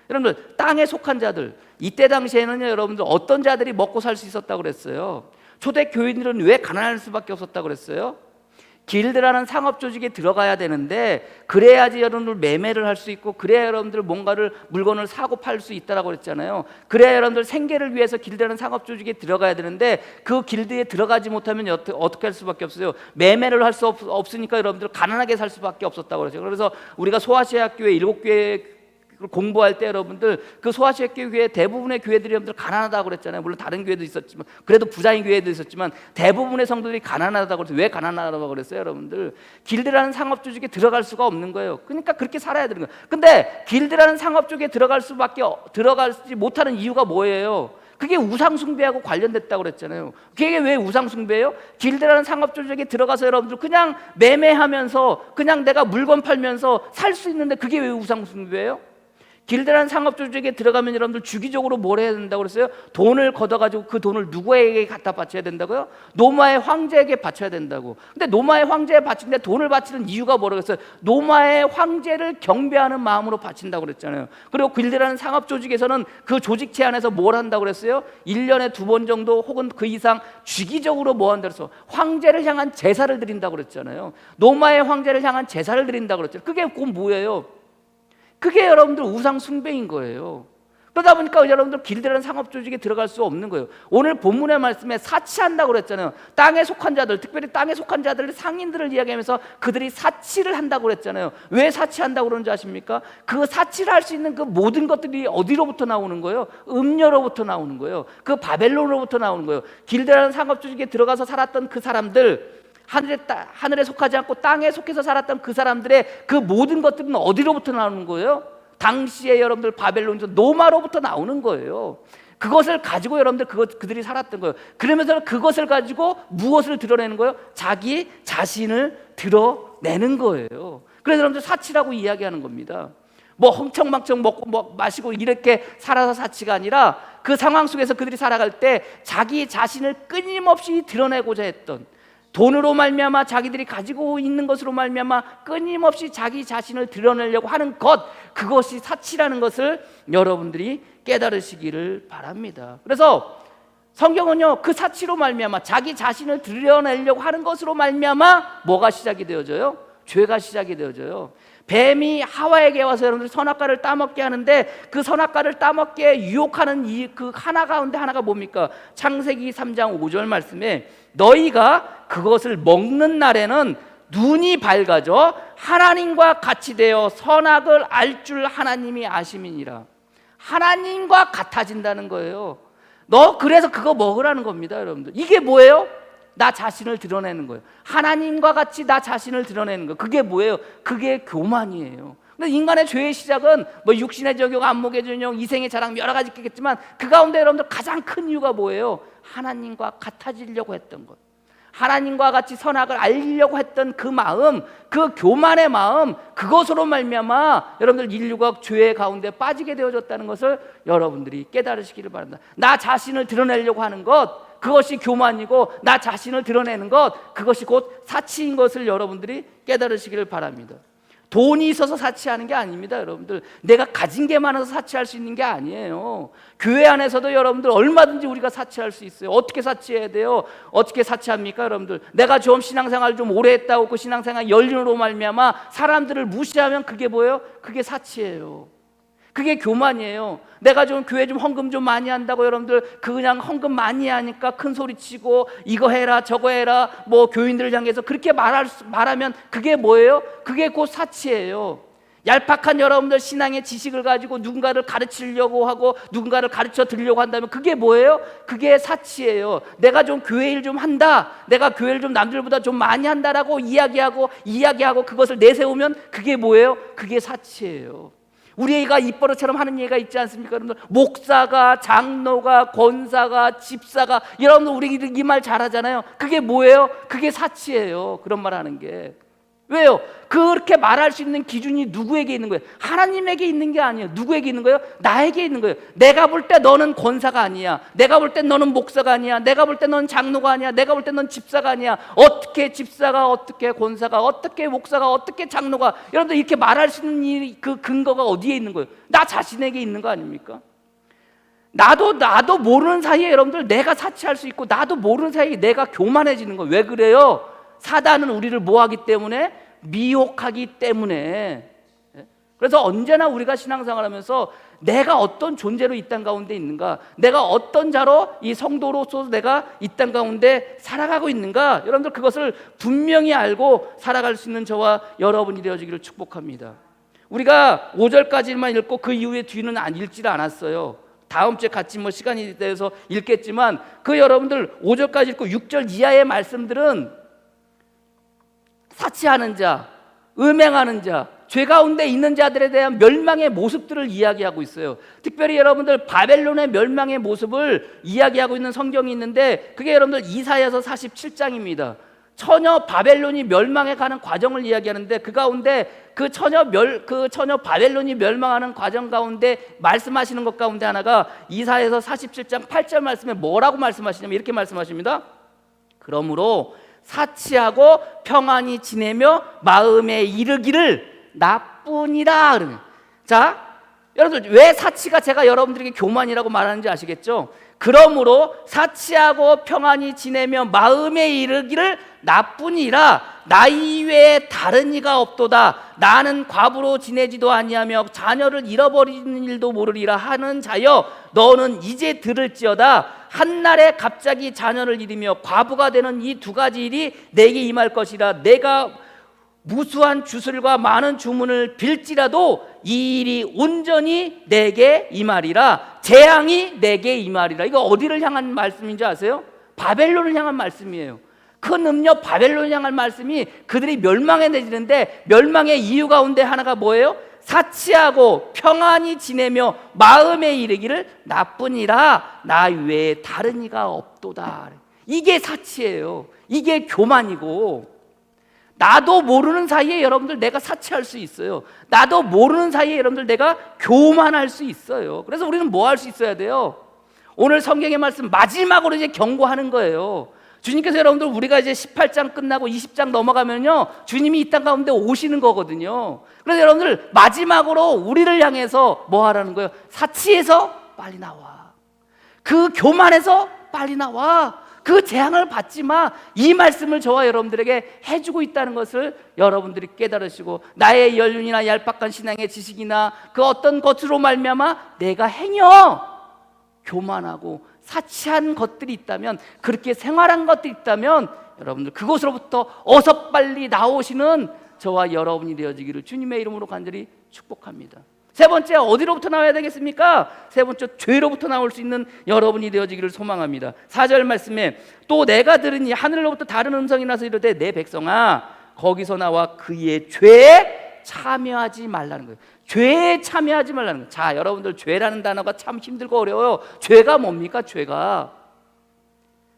여러분들 땅에 속한 자들, 이때 당시에는요, 여러분들 어떤 자들이 먹고 살 수 있었다고 그랬어요? 초대 교인들은 왜 가난할 수밖에 없었다고 그랬어요? 길드라는 상업 조직에 들어가야 되는데 그래야지 여러분들 매매를 할 수 있고 그래야 여러분들 뭔가를 물건을 사고 팔 수 있다라고 그랬잖아요. 그래야 여러분들 생계를 위해서 길드라는 상업 조직에 들어가야 되는데 그 길드에 들어가지 못하면 어떻게 할 수밖에 없어요? 매매를 할 수 없으니까 여러분들 가난하게 살 수밖에 없었다고 그러죠. 그래서 우리가 소아시아교회 7교회 공부할 때 여러분들 그 소아시아교회 대부분의 교회들이 여러분들 가난하다고 그랬잖아요. 물론 다른 교회도 있었지만 그래도 부자인 교회도 있었지만 대부분의 성도들이 가난하다고 그랬어요. 왜 가난하다고 그랬어요, 여러분들? 길드라는 상업 조직에 들어갈 수가 없는 거예요. 그러니까 그렇게 살아야 되는 거예요. 근데 길드라는 상업 조직에 들어가지 못하는 이유가 뭐예요? 그게 우상숭배하고 관련됐다고 그랬잖아요. 그게 왜 우상숭배예요? 길드라는 상업 조직에 들어가서 여러분들 그냥 매매하면서 그냥 내가 물건 팔면서 살 수 있는데 그게 왜 우상숭배예요? 길드라는 상업 조직에 들어가면 여러분들 주기적으로 뭘 해야 된다고 그랬어요? 돈을 걷어가지고 그 돈을 누구에게 갖다 바쳐야 된다고요? 노마의 황제에게 바쳐야 된다고. 근데 노마의 황제에 바치는데 돈을 바치는 이유가 뭐라고 했어요? 노마의 황제를 경배하는 마음으로 바친다고 그랬잖아요. 그리고 길드라는 상업 조직에서는 그 조직체 안에서 뭘 한다고 그랬어요? 1년에 2번 정도 혹은 그 이상 주기적으로 뭐 한다고 그랬어요? 황제를 향한 제사를 드린다고 그랬잖아요. 노마의 황제를 향한 제사를 드린다고 그랬잖아요. 그게 곧 뭐예요? 그게 여러분들 우상 숭배인 거예요. 그러다 보니까 여러분들 길드라는 상업 조직에 들어갈 수 없는 거예요. 오늘 본문의 말씀에 사치한다고 그랬잖아요. 땅에 속한 자들, 특별히 땅에 속한 자들의 상인들을 이야기하면서 그들이 사치를 한다고 그랬잖아요. 왜 사치한다고 그러는지 아십니까? 그 사치를 할 수 있는 그 모든 것들이 어디로부터 나오는 거예요? 음료로부터 나오는 거예요. 그 바벨론으로부터 나오는 거예요. 길드라는 상업 조직에 들어가서 살았던 그 사람들, 하늘에 속하지 않고 땅에 속해서 살았던 그 사람들의 그 모든 것들은 어디로부터 나오는 거예요? 당시에 여러분들 바벨론에서 노마로부터 나오는 거예요. 그것을 가지고 여러분들 그들이 살았던 거예요. 그러면서 그것을 가지고 무엇을 드러내는 거예요? 자기 자신을 드러내는 거예요. 그래서 여러분들 사치라고 이야기하는 겁니다. 뭐 흥청망청 먹고 뭐 마시고 이렇게 살아서 사치가 아니라 그 상황 속에서 그들이 살아갈 때 자기 자신을 끊임없이 드러내고자 했던, 돈으로 말미암아 자기들이 가지고 있는 것으로 말미암아 끊임없이 자기 자신을 드러내려고 하는 것, 그것이 사치라는 것을 여러분들이 깨달으시기를 바랍니다. 그래서 성경은요, 그 사치로 말미암아 자기 자신을 드러내려고 하는 것으로 말미암아 뭐가 시작이 되어져요? 죄가 시작이 되어져요. 뱀이 하와에게 와서 여러분들 선악과를 따먹게 하는데 그 선악과를 따먹게 유혹하는 그 하나 가운데 하나가 뭡니까? 창세기 3장 5절 말씀에 너희가 그것을 먹는 날에는 눈이 밝아져 하나님과 같이 되어 선악을 알 줄 하나님이 아심이니라. 하나님과 같아진다는 거예요. 너 그래서 그거 먹으라는 겁니다, 여러분들. 이게 뭐예요? 나 자신을 드러내는 거예요. 하나님과 같이 나 자신을 드러내는 거. 그게 뭐예요? 그게 교만이에요. 근데 인간의 죄의 시작은 뭐 육신의 적용, 안목의 전용, 이생의 자랑 여러 가지 있겠지만 그 가운데 여러분들 가장 큰 이유가 뭐예요? 하나님과 같아지려고 했던 것. 하나님과 같이 선악을 알리려고 했던 그 마음, 그 교만의 마음, 그것으로 말미암아 여러분들 인류가 죄 가운데 빠지게 되어졌다는 것을 여러분들이 깨달으시기를 바랍니다. 나 자신을 드러내려고 하는 것, 그것이 교만이고 나 자신을 드러내는 것, 그것이 곧 사치인 것을 여러분들이 깨달으시기를 바랍니다. 돈이 있어서 사치하는 게 아닙니다. 여러분들, 내가 가진 게 많아서 사치할 수 있는 게 아니에요. 교회 안에서도 여러분들 얼마든지 우리가 사치할 수 있어요. 어떻게 사치해야 돼요? 어떻게 사치합니까? 여러분들, 내가 좀 신앙생활 좀 오래 했다고 그 신앙생활 연륜으로 말미암아 사람들을 무시하면 그게 뭐예요? 그게 사치예요. 그게 교만이에요. 내가 좀 교회 좀 헌금 좀 많이 한다고 여러분들 그냥 헌금 많이 하니까 큰 소리 치고 이거 해라 저거 해라 뭐 교인들을 향해서 그렇게 말하면 그게 뭐예요? 그게 곧 사치예요. 얄팍한 여러분들 신앙의 지식을 가지고 누군가를 가르치려고 하고 누군가를 가르쳐 드리려고 한다면 그게 뭐예요? 그게 사치예요. 내가 좀 교회 일 좀 한다, 내가 교회를 좀 남들보다 좀 많이 한다라고 이야기하고 그것을 내세우면 그게 뭐예요? 그게 사치예요. 우리 애가 입버릇처럼 하는 얘기가 있지 않습니까? 여러분들, 목사가, 장로가, 권사가, 집사가, 여러분들 우리 이 말 잘하잖아요. 그게 뭐예요? 그게 사치예요. 그런 말 하는 게. 왜요? 그렇게 말할 수 있는 기준이 누구에게 있는 거예요? 하나님에게 있는 게 아니에요. 누구에게 있는 거예요? 나에게 있는 거예요. 내가 볼 때 너는 권사가 아니야. 내가 볼 때 너는 목사가 아니야. 내가 볼 때 너는 장로가 아니야. 내가 볼 때 너는 집사가 아니야. 어떻게 집사가, 어떻게 권사가, 어떻게 목사가, 어떻게 장로가, 여러분들 이렇게 말할 수 있는 그 근거가 어디에 있는 거예요? 나 자신에게 있는 거 아닙니까? 나도 모르는 사이에 여러분들 내가 사치할 수 있고 나도 모르는 사이에 내가 교만해지는 거예요. 왜 그래요? 사단은 우리를 뭐하기 때문에? 미혹하기 때문에. 그래서 언제나 우리가 신앙생활하면서 내가 어떤 존재로 이 땅 가운데 있는가, 내가 어떤 자로 이 성도로서 내가 이 땅 가운데 살아가고 있는가, 여러분들 그것을 분명히 알고 살아갈 수 있는 저와 여러분이 되어지기를 축복합니다. 우리가 5절까지만 읽고 그 이후에 뒤는 읽지를 않았어요. 다음 주에 같이 시간이 돼서 읽겠지만 그 여러분들 5절까지 읽고 6절 이하의 말씀들은 사치하는 자, 음행하는 자, 죄 가운데 있는 자들에 대한 멸망의 모습들을 이야기하고 있어요. 특별히 여러분들 바벨론의 멸망의 모습을 이야기하고 있는 성경이 있는데 그게 여러분들 이사야서 47장입니다. 처녀 바벨론이 멸망해 가는 과정을 이야기하는데 그 가운데 그 처녀 바벨론이 멸망하는 과정 가운데 말씀하시는 것 가운데 하나가 이사야서 47장 8절 말씀에 뭐라고 말씀하시냐면 이렇게 말씀하십니다. 그러므로 사치하고 평안히 지내며 마음에 이르기를 나뿐이라. 그러면 자, 여러분들 왜 사치가 제가 여러분들에게 교만이라고 말하는지 아시겠죠? 그러므로 사치하고 평안히 지내며 마음에 이르기를 나뿐이라 나 이외에 다른 이가 없도다. 나는 과부로 지내지도 아니하며 자녀를 잃어버리는 일도 모르리라 하는 자여 너는 이제 들을지어다. 한날에 갑자기 자녀를 잃으며 과부가 되는 이 두 가지 일이 내게 임할 것이라. 내가 무수한 주술과 많은 주문을 빌지라도 이 일이 온전히 내게 임하리라. 재앙이 내게 임하리라. 이거 어디를 향한 말씀인지 아세요? 바벨론을 향한 말씀이에요. 큰 음녀 바벨론을 향한 말씀이 그들이 멸망에 내지는데 멸망의 이유 가운데 하나가 뭐예요? 사치하고 평안히 지내며 마음에 이르기를 나뿐이라 나 외에 다른 이가 없도다. 이게 사치예요. 이게 교만이고, 나도 모르는 사이에 여러분들 내가 사치할 수 있어요. 나도 모르는 사이에 여러분들 내가 교만할 수 있어요. 그래서 우리는 뭐 할 수 있어야 돼요? 오늘 성경의 말씀 마지막으로 이제 경고하는 거예요. 주님께서 여러분들 우리가 이제 18장 끝나고 20장 넘어가면요 주님이 이 땅 가운데 오시는 거거든요. 그래서 여러분들 마지막으로 우리를 향해서 뭐 하라는 거예요? 사치에서 빨리 나와. 그 교만에서 빨리 나와. 그 재앙을 받지 마. 이 말씀을 저와 여러분들에게 해주고 있다는 것을 여러분들이 깨달으시고, 나의 연륜이나 얄팍한 신앙의 지식이나 그 어떤 것으로 말미암아 내가 행여 교만하고 사치한 것들이 있다면, 그렇게 생활한 것들이 있다면 여러분들 그것으로부터 어서 빨리 나오시는 저와 여러분이 되어지기를 주님의 이름으로 간절히 축복합니다. 세 번째, 어디로부터 나와야 되겠습니까? 세 번째, 죄로부터 나올 수 있는 여러분이 되어지기를 소망합니다. 4절 말씀에 또 내가 들으니 하늘로부터 다른 음성이 나서 이르되 내 백성아 거기서 나와 그의 죄에 참여하지 말라는 거예요. 죄에 참여하지 말라는 거예요. 자, 여러분들 죄라는 단어가 참 힘들고 어려워요. 죄가 뭡니까? 죄가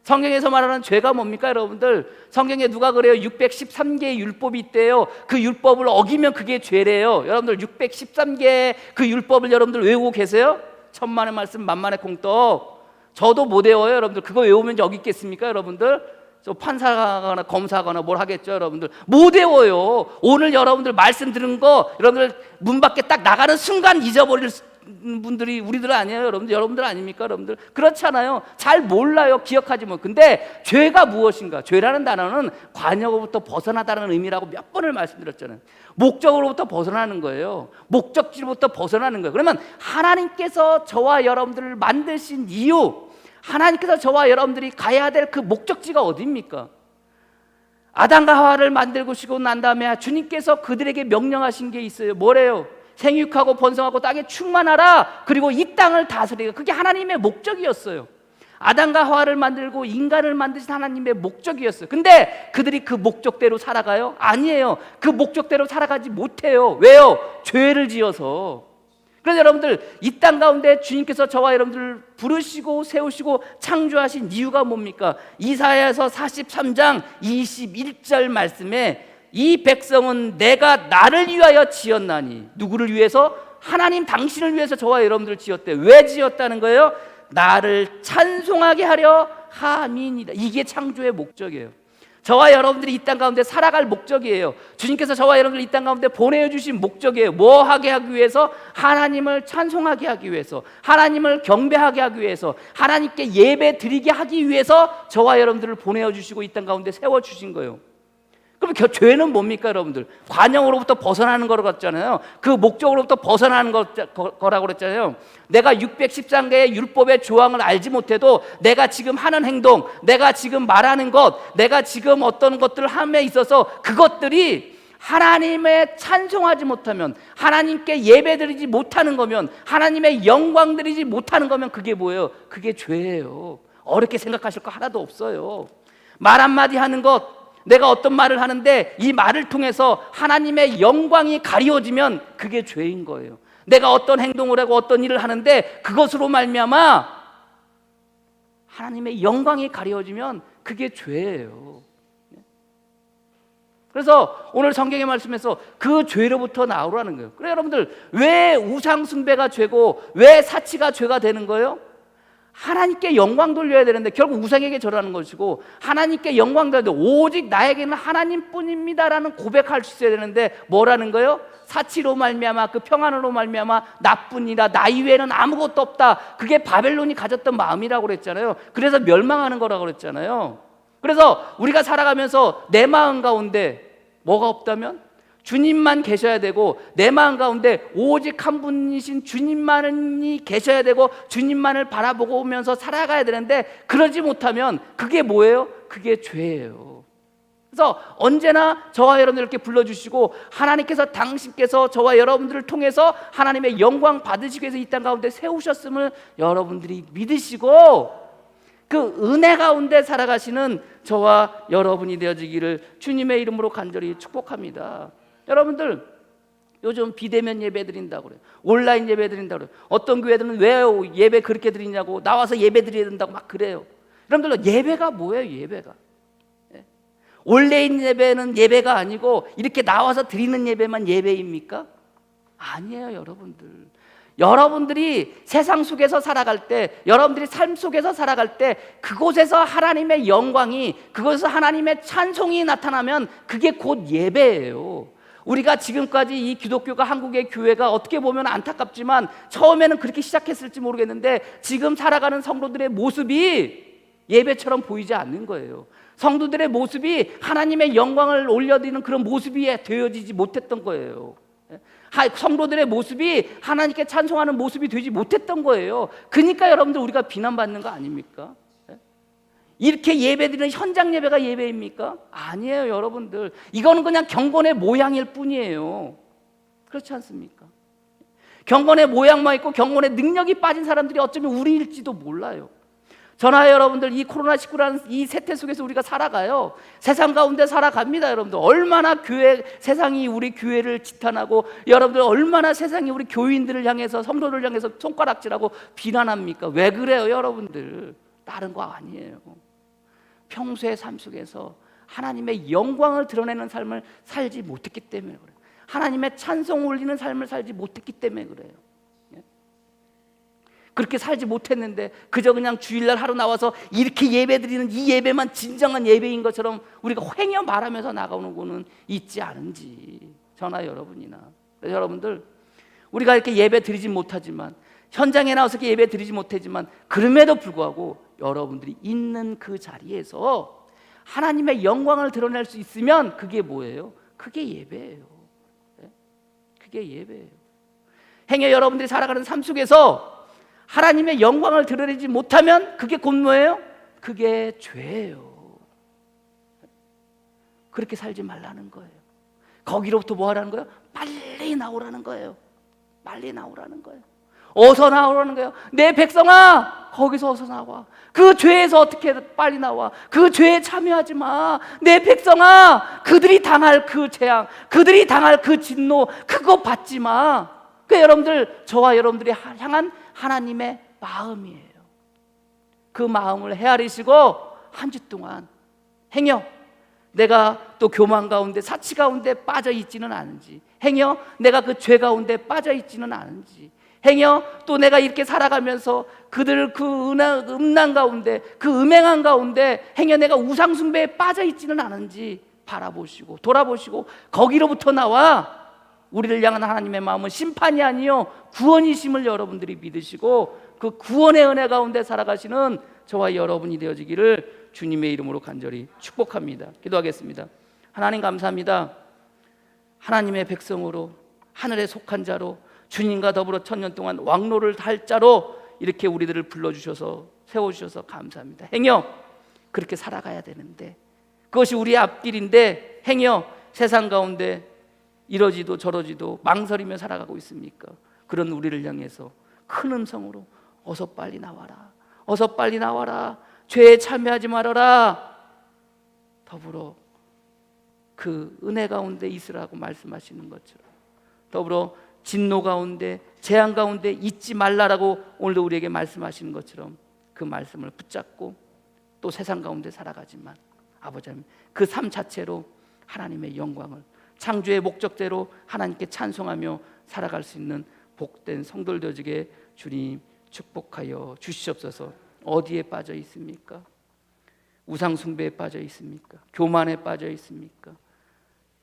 성경에서 말하는 죄가 뭡니까 여러분들? 성경에 누가 그래요? 613개의 율법이 있대요. 그 율법을 어기면 그게 죄래요. 여러분들 613개의 그 율법을 여러분들 외우고 계세요? 천만의 말씀 만만의 공떡. 저도 못 외워요 여러분들. 그거 외우면 여기 있겠습니까 여러분들? 저 판사거나 검사거나 뭘 하겠죠 여러분들. 못 외워요. 오늘 여러분들 말씀 들은 거 여러분들 문 밖에 딱 나가는 순간 잊어버릴 분들이 우리들 아니에요 여러분들. 여러분들 아닙니까 여러분들? 그렇잖아요. 잘 몰라요. 기억하지 못. 근데 죄가 무엇인가? 죄라는 단어는 관역으로부터 벗어나다는 의미라고 몇 번을 말씀드렸잖아요. 목적으로부터 벗어나는 거예요. 목적지로부터 벗어나는 거예요. 그러면 하나님께서 저와 여러분들을 만드신 이유, 하나님께서 저와 여러분들이 가야 될 그 목적지가 어디입니까? 아담과 하와를 만들고 난 다음에 주님께서 그들에게 명령하신 게 있어요. 뭐래요? 생육하고 번성하고 땅에 충만하라. 그리고 이 땅을 다스리라. 그게 하나님의 목적이었어요. 아담과 하와를 만들고 인간을 만드신 하나님의 목적이었어요. 근데 그들이 그 목적대로 살아가요? 아니에요. 그 목적대로 살아가지 못해요. 왜요? 죄를 지어서. 그래서 여러분들 이 땅 가운데 주님께서 저와 여러분들을 부르시고 세우시고 창조하신 이유가 뭡니까? 이사야서 43장 21절 말씀에 이 백성은 내가 나를 위하여 지었나니. 누구를 위해서? 하나님 당신을 위해서 저와 여러분들을 지었대. 왜 지었다는 거예요? 나를 찬송하게 하려 함이니라. 이게 창조의 목적이에요. 저와 여러분들이 이 땅 가운데 살아갈 목적이에요. 주님께서 저와 여러분들 이 땅 가운데 보내주신 목적이에요. 뭐 하게 하기 위해서? 하나님을 찬송하게 하기 위해서, 하나님을 경배하게 하기 위해서, 하나님께 예배 드리게 하기 위해서 저와 여러분들을 보내주시고 이 땅 가운데 세워주신 거예요. 그럼 죄는 뭡니까 여러분들? 관영으로부터 벗어나는 거라고 했잖아요. 그 목적으로부터 벗어나는 거라고 그랬잖아요. 내가 613개의 율법의 조항을 알지 못해도 내가 지금 하는 행동, 내가 지금 말하는 것, 내가 지금 어떤 것들을 함에 있어서 그것들이 하나님의 찬송하지 못하면, 하나님께 예배드리지 못하는 거면, 하나님의 영광 드리지 못하는 거면 그게 뭐예요? 그게 죄예요. 어렵게 생각하실 거 하나도 없어요. 말 한마디 하는 것, 내가 어떤 말을 하는데 이 말을 통해서 하나님의 영광이 가리워지면 그게 죄인 거예요. 내가 어떤 행동을 하고 어떤 일을 하는데 그것으로 말미암아 하나님의 영광이 가리워지면 그게 죄예요. 그래서 오늘 성경의 말씀에서 그 죄로부터 나오라는 거예요. 그래 여러분들, 왜 우상 숭배가 죄고 왜 사치가 죄가 되는 거예요? 하나님께 영광 돌려야 되는데 결국 우상에게 절하는 것이고, 하나님께 영광 돌려야 되는데 오직 나에게는 하나님뿐입니다라는 고백할 수 있어야 되는데 뭐라는 거예요? 사치로 말미암아, 그 평안으로 말미암아 나뿐이라, 나 이외에는 아무것도 없다. 그게 바벨론이 가졌던 마음이라고 그랬잖아요. 그래서 멸망하는 거라고 그랬잖아요. 그래서 우리가 살아가면서 내 마음 가운데 뭐가 없다면 주님만 계셔야 되고, 내 마음 가운데 오직 한 분이신 주님만이 계셔야 되고 주님만을 바라보고 오면서 살아가야 되는데 그러지 못하면 그게 뭐예요? 그게 죄예요. 그래서 언제나 저와 여러분들 이렇게 불러주시고 하나님께서, 당신께서 저와 여러분들을 통해서 하나님의 영광 받으시기 위해서 이 땅 가운데 세우셨음을 여러분들이 믿으시고 그 은혜 가운데 살아가시는 저와 여러분이 되어지기를 주님의 이름으로 간절히 축복합니다. 여러분들 요즘 비대면 예배 드린다고 그래요. 온라인 예배 드린다고 그래요. 어떤 교회들은 왜 예배 그렇게 드리냐고, 나와서 예배 드려야 된다고 막 그래요. 여러분들 예배가 뭐예요? 예배가 온라인 예배는 예배가 아니고 이렇게 나와서 드리는 예배만 예배입니까? 아니에요 여러분들. 여러분들이 세상 속에서 살아갈 때, 여러분들이 삶 속에서 살아갈 때 그곳에서 하나님의 영광이, 그곳에서 하나님의 찬송이 나타나면 그게 곧 예배예요. 우리가 지금까지 이 기독교가, 한국의 교회가 어떻게 보면 안타깝지만 처음에는 그렇게 시작했을지 모르겠는데 지금 살아가는 성도들의 모습이 예배처럼 보이지 않는 거예요. 성도들의 모습이 하나님의 영광을 올려드리는 그런 모습이 되어지지 못했던 거예요. 성도들의 모습이 하나님께 찬송하는 모습이 되지 못했던 거예요. 그러니까 여러분들 우리가 비난받는 거 아닙니까? 이렇게 예배드리는 현장 예배가 예배입니까? 아니에요 여러분들. 이거는 그냥 경건의 모양일 뿐이에요. 그렇지 않습니까? 경건의 모양만 있고 경건의 능력이 빠진 사람들이 어쩌면 우리일지도 몰라요. 저나 여러분들, 이 코로나19라는 이 세태 속에서 우리가 살아가요. 세상 가운데 살아갑니다 여러분들. 얼마나 세상이 우리 교회를 지탄하고, 여러분들 얼마나 세상이 우리 교인들을 향해서, 성도를 향해서 손가락질하고 비난합니까? 왜 그래요 여러분들? 다른 거 아니에요. 평소의 삶 속에서 하나님의 영광을 드러내는 삶을 살지 못했기 때문에 그래요. 하나님의 찬송 올리는 삶을 살지 못했기 때문에 그래요. 그렇게 살지 못했는데 그저 그냥 주일날 하루 나와서 이렇게 예배드리는 이 예배만 진정한 예배인 것처럼 우리가 횡여 말하면서 나가는 거는 있지 않은지, 저나 여러분이나. 그래서 여러분들, 우리가 이렇게 예배 드리지 못하지만, 현장에 나와서 이렇게 예배 드리지 못하지만, 그럼에도 불구하고 여러분들이 있는 그 자리에서 하나님의 영광을 드러낼 수 있으면 그게 뭐예요? 그게 예배예요. 그게 예배예요. 행여 여러분들이 살아가는 삶 속에서 하나님의 영광을 드러내지 못하면 그게 곧 뭐예요? 그게 죄예요. 그렇게 살지 말라는 거예요. 거기로부터 뭐 하라는 거예요? 빨리 나오라는 거예요. 빨리 나오라는 거예요. 어서 나오라는 거예요. 내 백성아, 거기서 어서 나와. 그 죄에서 어떻게 빨리 나와? 그 죄에 참여하지 마. 내 백성아, 그들이 당할 그 재앙, 그들이 당할 그 진노, 그거 받지 마. 그 여러분들, 저와 여러분들이 향한 하나님의 마음이에요. 그 마음을 헤아리시고 한 주 동안 행여 내가 또 교만 가운데, 사치 가운데 빠져 있지는 않은지, 행여 내가 그 죄 가운데 빠져 있지는 않은지, 행여 또 내가 이렇게 살아가면서 그들 그 음란 가운데, 그 음행한 가운데 행여 내가 우상 숭배에 빠져 있지는 않은지 바라보시고 돌아보시고, 거기로부터 나와 우리를 향한 하나님의 마음은 심판이 아니요 구원이심을 여러분들이 믿으시고 그 구원의 은혜 가운데 살아가시는 저와 여러분이 되어지기를 주님의 이름으로 간절히 축복합니다. 기도하겠습니다. 하나님 감사합니다. 하나님의 백성으로, 하늘에 속한 자로, 주님과 더불어 천년 동안 왕노를 할 자로 이렇게 우리들을 불러주셔서 세워주셔서 감사합니다. 행여 그렇게 살아가야 되는데, 그것이 우리의 앞길인데 행여 세상 가운데 이러지도 저러지도 망설이며 살아가고 있습니까? 그런 우리를 향해서 큰 음성으로 어서 빨리 나와라, 어서 빨리 나와라, 죄에 참여하지 말아라, 더불어 그 은혜 가운데 있으라고 말씀하시는 것처럼, 더불어 진노 가운데, 재앙 가운데 있지 말라라고 오늘도 우리에게 말씀하시는 것처럼 그 말씀을 붙잡고 또 세상 가운데 살아가지만 아버지 하나님, 그 삶 자체로 하나님의 영광을, 창조의 목적대로 하나님께 찬송하며 살아갈 수 있는 복된 성도들 되어지게 주님 축복하여 주시옵소서. 어디에 빠져 있습니까? 우상 숭배에 빠져 있습니까? 교만에 빠져 있습니까?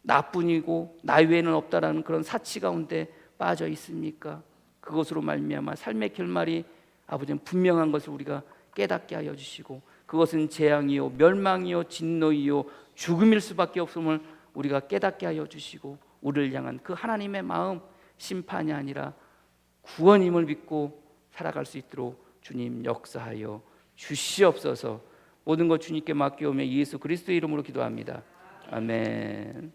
나뿐이고 나 외에는 없다라는 그런 사치 가운데 빠져 있습니까? 그것으로 말미암아 삶의 결말이 아버지는 분명한 것을 우리가 깨닫게 하여 주시고, 그것은 재앙이요 멸망이요 진노이요 죽음일 수밖에 없음을 우리가 깨닫게 하여 주시고, 우리를 향한 그 하나님의 마음, 심판이 아니라 구원임을 믿고 살아갈 수 있도록 주님 역사하여 주시옵소서. 모든 것 주님께 맡기오며 예수 그리스도의 이름으로 기도합니다. 아멘.